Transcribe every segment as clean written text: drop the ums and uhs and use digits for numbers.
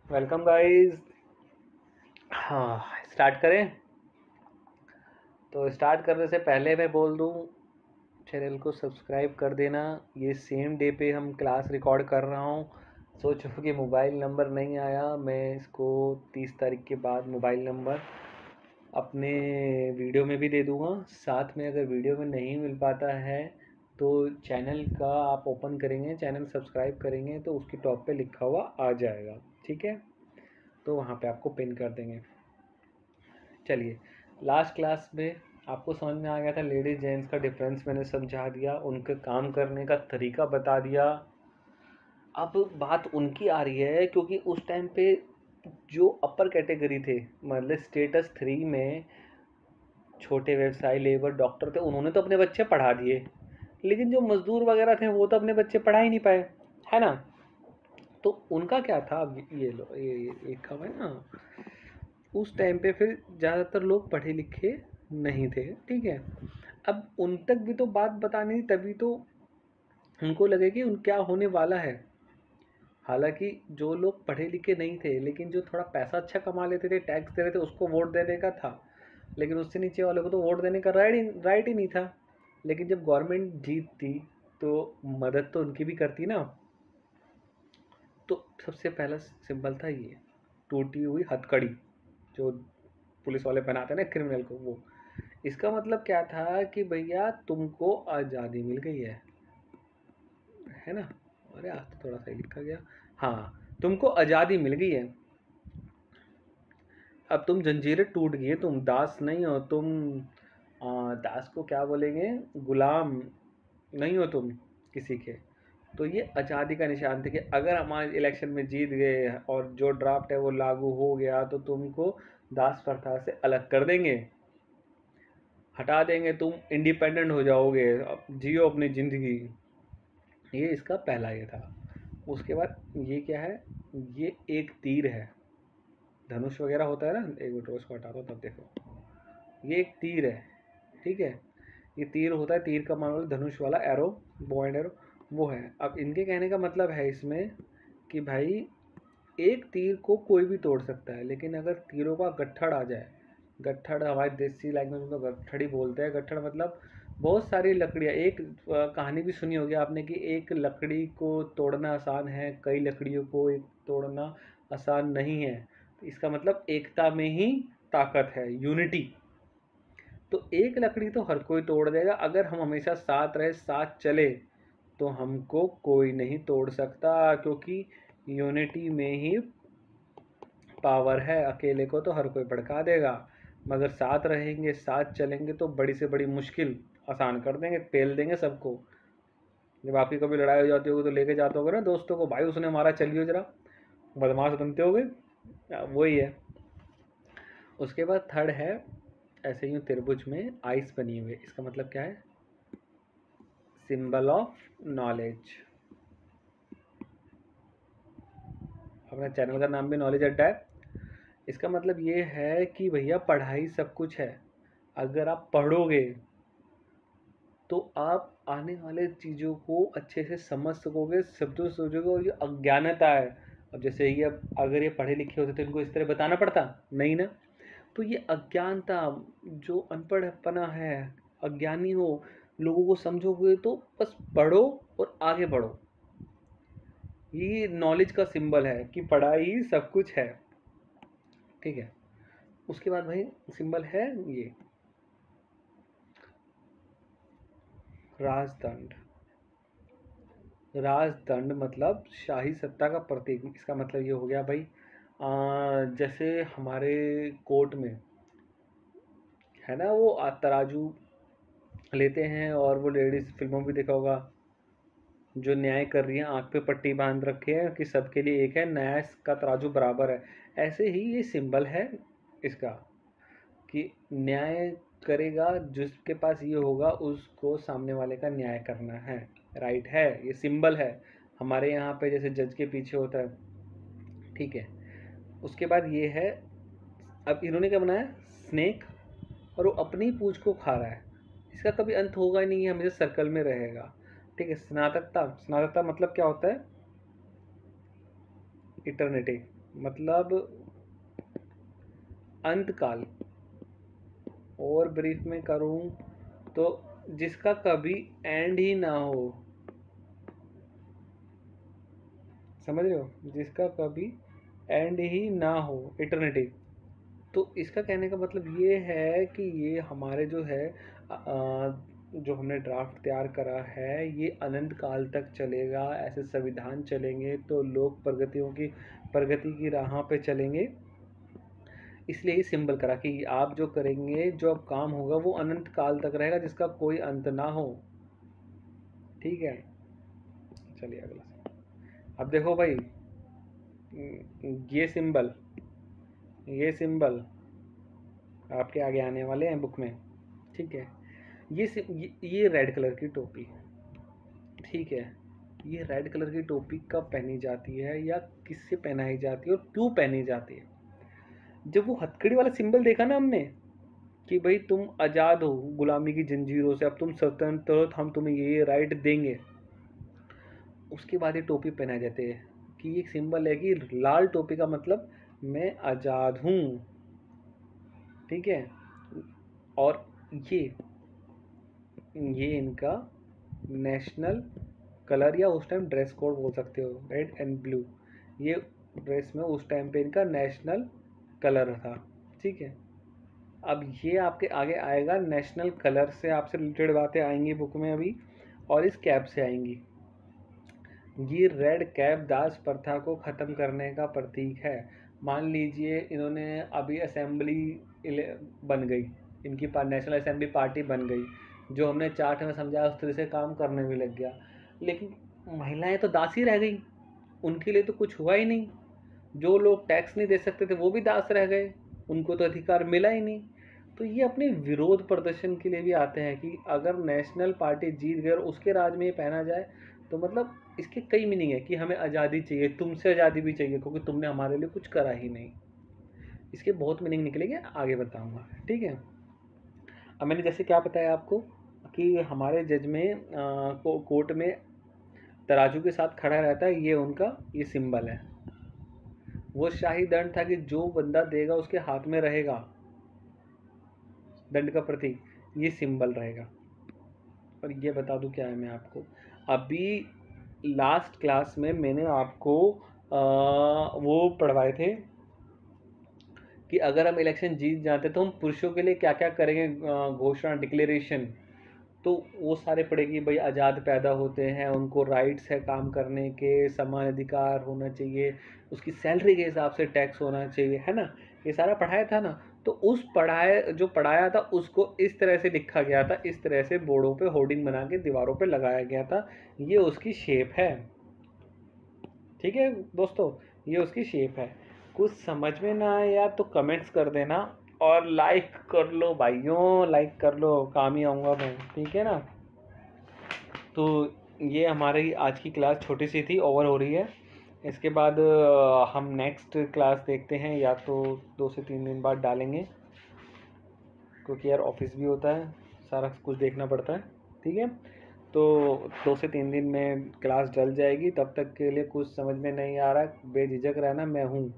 Welcome guys. हाँ, start करें। तो स्टार्ट करने से पहले मैं बोल दूं, चैनल को सब्सक्राइब कर देना। ये सेम डे पे हम क्लास रिकॉर्ड कर रहा हूँ। सोचो कि मोबाइल नंबर नहीं आया, मैं इसको 30 तारीख के बाद मोबाइल नंबर अपने वीडियो में भी दे दूँगा। साथ में अगर वीडियो में नहीं मिल पाता है तो चैनल का आप ओपन करेंगे, चैनल सब्सक्राइब करेंगे तो उसकी टॉप पे लिखा हुआ आ जाएगा। ठीक है, तो वहाँ पे आपको पिन कर देंगे। चलिए, लास्ट क्लास में आपको समझ में आ गया था, लेडीज जेंट्स का डिफरेंस मैंने समझा दिया, उनके काम करने का तरीका बता दिया। अब बात उनकी आ रही है क्योंकि उस टाइम पे जो अपर कैटेगरी थे, मतलब स्टेटस 3 में छोटे व्यवसायी, लेबर, डॉक्टर थे, उन्होंने तो अपने बच्चे पढ़ा दिए, लेकिन जो मजदूर वगैरह थे वो तो अपने बच्चे पढ़ा ही नहीं पाए, है ना। तो उनका क्या था, अब ये लो, ये एक कम है ना। उस टाइम पे फिर ज़्यादातर लोग पढ़े लिखे नहीं थे, ठीक है। अब उन तक भी तो बात बतानी थी, तभी तो उनको लगे कि उन क्या होने वाला है। हालांकि जो लोग पढ़े लिखे नहीं थे लेकिन जो थोड़ा पैसा अच्छा कमा लेते थे, टैक्स दे रहे थे, उसको वोट देने का था, लेकिन उससे नीचे वाले को तो वोट देने का राइट ही नहीं था। लेकिन जब गवर्नमेंट जीतती तो मदद तो उनकी भी करती ना। तो सबसे पहला सिंबल था ये, टूटी हुई हथकड़ी, जो पुलिस वाले बनाते हैं ना क्रिमिनल को, वो। इसका मतलब क्या था कि भैया तुमको आज़ादी मिल गई है ना। अरे आज तो थोड़ा सा ही लिखा गया। हाँ, तुमको आज़ादी मिल गई है। अब तुम जंजीरें टूट गई है, तुम दास नहीं हो तुम। दास को क्या बोलेंगे, गुलाम नहीं हो तुम किसी के। तो ये आज़ादी का निशान थे कि अगर हमारे इलेक्शन में जीत गए और जो ड्राफ्ट है वो लागू हो गया तो तुमको दास प्रथा से अलग कर देंगे, हटा देंगे, तुम इंडिपेंडेंट हो जाओगे, अब जियो अपनी ज़िंदगी। ये इसका पहला ये था। उसके बाद ये क्या है, ये एक तीर है, धनुष वगैरह होता है ना, एक मिनट उसको हटा दो तब देखो। ये एक तीर है, ठीक है। ये तीर होता है, तीर का मान लो धनुष वाला एरो, बो एंड एरो, वो है। अब इनके कहने का मतलब है इसमें कि भाई एक तीर को कोई भी तोड़ सकता है, लेकिन अगर तीरों का गट्ठड़ आ जाए, गट्ठड़ हमारे देसी लैंग्वेज में तो गट्ठड़ ही बोलते हैं। गट्ठड़ मतलब बहुत सारी लकड़ियाँ, एक कहानी भी सुनी होगी आपने कि एक लकड़ी को तोड़ना आसान है, कई लकड़ियों को एक तोड़ना आसान नहीं है। तो इसका मतलब एकता में ही ताकत है, यूनिटी। तो एक लकड़ी तो हर कोई तोड़ देगा, अगर हम हमेशा साथ रहे, साथ चले, तो हमको कोई नहीं तोड़ सकता, क्योंकि यूनिटी में ही पावर है। अकेले को तो हर कोई भड़का देगा, मगर साथ रहेंगे, साथ चलेंगे तो बड़ी से बड़ी मुश्किल आसान कर देंगे, पेल देंगे सबको। जब आपकी कभी लड़ाई हो जाती होगी तो लेके जाते होगे ना दोस्तों को, भाई उसने मारा चलियो जरा, बदमाश बनते होगे, वही है। उसके बाद थर्ड है, ऐसे यूँ त्रिभुज में आइस बनी हुई, इसका मतलब क्या है, सिंबल ऑफ नॉलेज। अपने चैनल का नाम भी नॉलेज अड्डा है। इसका मतलब ये है कि भैया पढ़ाई सब कुछ है, अगर आप पढ़ोगे तो आप आने वाले चीज़ों को अच्छे से समझ सकोगे, शब्दों से सोचोगे। और ये अज्ञानता है, अब जैसे ये, अब अगर ये पढ़े लिखे होते तो इनको इस तरह बताना पड़ता नहीं ना। तो ये अज्ञानता, जो अनपढ़पना है, अज्ञानी हो, लोगों को समझोगे तो बस पढ़ो और आगे बढ़ो। ये नॉलेज का सिंबल है कि पढ़ाई सब कुछ है, ठीक है। उसके बाद भाई सिंबल है ये राजदंड। राजदंड मतलब शाही सत्ता का प्रतीक। इसका मतलब ये हो गया भाई, जैसे हमारे कोर्ट में है ना, वो तराजू लेते हैं, और वो लेडीज फिल्मों में भी देखा होगा, जो न्याय कर रही है आंख पे पट्टी बांध रखे है कि सबके लिए एक है, न्याय का तराजू बराबर है। ऐसे ही ये सिंबल है इसका, कि न्याय करेगा, जिसके पास ये होगा उसको सामने वाले का न्याय करना है, राइट है, ये सिंबल है। हमारे यहाँ पे जैसे जज के पीछे होता है, ठीक है। उसके बाद ये है, अब इन्होंने क्या बनाया, स्नेक, और वो अपनी पूंछ को खा रहा है। इसका कभी अंत होगा ही नहीं, है हमेशा सर्कल में रहेगा, ठीक है। स्नातकता, स्नातकता मतलब क्या होता है, इटर्निटी, मतलब अंतकाल। और ब्रीफ में करूं तो जिसका कभी एंड ही ना हो, समझ रहे हो, जिसका कभी एंड ही ना हो, इटर्निटी। तो इसका कहने का मतलब ये है कि ये हमारे जो है जो हमने ड्राफ्ट तैयार करा है ये अनंत काल तक चलेगा। ऐसे संविधान चलेंगे तो लोग प्रगति की राह पे चलेंगे। इसलिए ये सिंबल करा कि आप जो करेंगे, जो अब काम होगा वो अनंत काल तक रहेगा, जिसका कोई अंत ना हो। ठीक है, चलिए अगला। अब देखो भाई, ये सिंबल आपके आगे आने वाले हैं बुक में। ठीक है, ये रेड कलर की टोपी, ठीक है, ये रेड कलर की टोपी कब पहनी जाती है या किससे पहनाई जाती है और क्यों पहनी जाती है? जब वो हथकड़ी वाला सिंबल देखा ना हमने कि भाई तुम आज़ाद हो गुलामी की जंजीरों से, अब तुम स्वतंत्र हो, हम तुम्हें ये राइट देंगे, उसके बाद ये टोपी पहनाए जाते हैं कि ये सिंबल है कि लाल टोपी का मतलब मैं आज़ाद हूँ। ठीक है, और ये इनका नेशनल कलर या उस टाइम ड्रेस कोड बोल सकते हो, रेड एंड ब्लू। ये ड्रेस में उस टाइम पे इनका नेशनल कलर था। ठीक है, अब ये आपके आगे आएगा, नेशनल कलर से आपसे रिलेटेड बातें आएंगी बुक में अभी, और इस कैप से आएंगी। ये रेड कैप दास प्रथा को ख़त्म करने का प्रतीक है। मान लीजिए इन्होंने अभी असेंबली बन गई, इनकी नेशनल असेंबली पार्टी बन गई, जो हमने चार्ट में समझाया उस तरह से काम करने भी लग गया, लेकिन महिलाएं तो दास ही रह गई, उनके लिए तो कुछ हुआ ही नहीं। जो लोग टैक्स नहीं दे सकते थे वो भी दास रह गए, उनको तो अधिकार मिला ही नहीं। तो ये अपने विरोध प्रदर्शन के लिए भी आते हैं कि अगर नेशनल पार्टी जीत गई और उसके राज में ये पहना जाए तो मतलब इसके कई मीनिंग है कि हमें आज़ादी चाहिए, तुमसे आज़ादी भी चाहिए क्योंकि तुमने हमारे लिए कुछ करा ही नहीं। इसके बहुत मीनिंग निकलेंगे, आगे बताऊंगा। ठीक है, अब मैंने जैसे क्या बताया आपको कि हमारे जज में कोर्ट में तराजू के साथ खड़ा रहता है, ये उनका ये सिंबल है। वो शाही दंड था कि जो बंदा देगा उसके हाथ में रहेगा, दंड का प्रतीक ये सिंबल रहेगा। और ये बता दूं क्या है मैं आपको, अभी लास्ट क्लास में मैंने आपको वो पढ़वाए थे कि अगर हम इलेक्शन जीत जाते तो हम पुरुषों के लिए क्या क्या करेंगे, घोषणा, डिक्लेरेशन। तो वो सारे पढ़ेगी भाई, आज़ाद पैदा होते हैं, उनको राइट्स है काम करने के, समान अधिकार होना चाहिए, उसकी सैलरी के हिसाब से टैक्स होना चाहिए, है ना, ये सारा पढ़ाया था ना। तो उस जो पढ़ाया था उसको इस तरह से लिखा गया था, इस तरह से बोर्डों पे होर्डिंग बना के दीवारों पे लगाया गया था, ये उसकी शेप है। ठीक है दोस्तों, ये उसकी शेप है। कुछ समझ में ना आए यार तो कमेंट्स कर देना, और लाइक कर लो भाइयों, लाइक कर लो, काम ही आऊँगा मैं। ठीक है ना, तो ये हमारी आज की क्लास छोटी सी थी, ओवर हो रही है। इसके बाद हम नेक्स्ट क्लास देखते हैं, या तो 2 से 3 दिन बाद डालेंगे, क्योंकि यार ऑफिस भी होता है, सारा कुछ देखना पड़ता है। ठीक है, तो 2 से 3 दिन में क्लास डल जाएगी। तब तक के लिए कुछ समझ में नहीं आ रहा, बेझिझक रहना, मैं हूँ,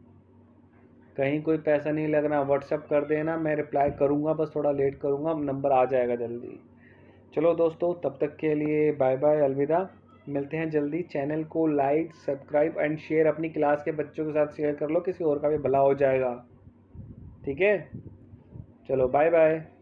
कहीं कोई पैसा नहीं लगना, व्हाट्सअप कर देना, मैं रिप्लाई करूँगा, बस थोड़ा लेट करूँगा, नंबर आ जाएगा जल्दी। चलो दोस्तों, तब तक के लिए बाय बाय, अलविदा, मिलते हैं जल्दी। चैनल को लाइक, सब्सक्राइब एंड शेयर अपनी क्लास के बच्चों के साथ शेयर कर लो, किसी और का भी भला हो जाएगा। ठीक है, चलो बाय बाय।